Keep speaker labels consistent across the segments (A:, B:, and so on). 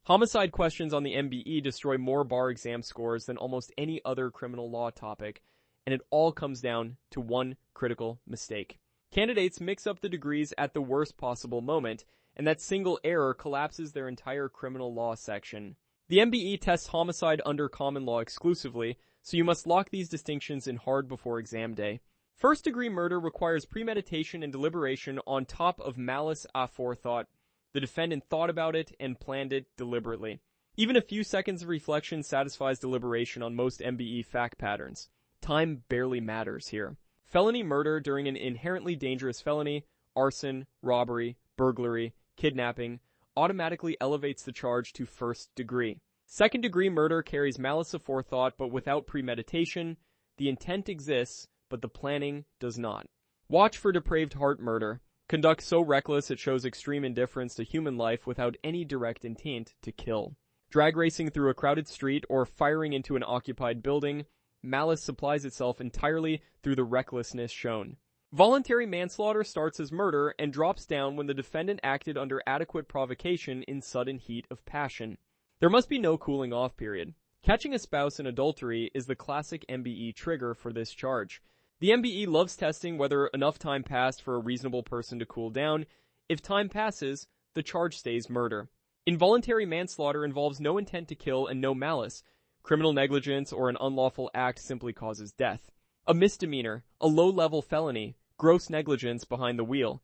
A: Homicide questions on the MBE destroy more bar exam scores than almost any other criminal law topic, and it all comes down to one critical mistake. Candidates mix up the degrees at the worst possible moment, and that single error collapses their entire criminal law section. The MBE tests homicide under common law exclusively, so you must lock these distinctions in hard before exam day. First-degree murder requires premeditation and deliberation on top of malice aforethought. The defendant thought about it and planned it deliberately. Even a few seconds of reflection satisfies deliberation on most MBE fact patterns. Time barely matters here. Felony murder during an inherently dangerous felony, arson, robbery, burglary, kidnapping, automatically elevates the charge to first degree. Second-degree murder carries malice aforethought but without premeditation. The intent exists, but the planning does not. Watch for depraved heart murder. Conduct so reckless it shows extreme indifference to human life without any direct intent to kill. Drag racing through a crowded street or firing into an occupied building. Malice supplies itself entirely through the recklessness shown. Voluntary manslaughter starts as murder and drops down when the defendant acted under adequate provocation in sudden heat of passion. There must be no cooling off period. Catching a spouse in adultery is the classic MBE trigger for this charge. The MBE loves testing whether enough time passed for a reasonable person to cool down. If time passes, the charge stays murder. Involuntary manslaughter involves no intent to kill and no malice. Criminal negligence or an unlawful act simply causes death. A misdemeanor, a low-level felony, gross negligence behind the wheel.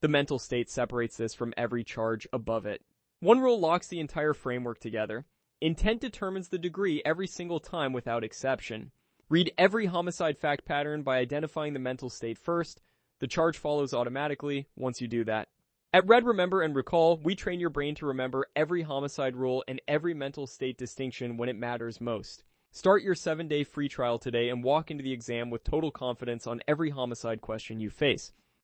A: The mental state separates this from every charge above it. One rule locks the entire framework together. Intent determines the degree every single time without exception. Read every homicide fact pattern by identifying the mental state first. The charge follows automatically once you do that. At Red Remember and Recall, we train your brain to remember every homicide rule and every mental state distinction when it matters most. Start your 7-day free trial today and walk into the exam with total confidence on every homicide question you face.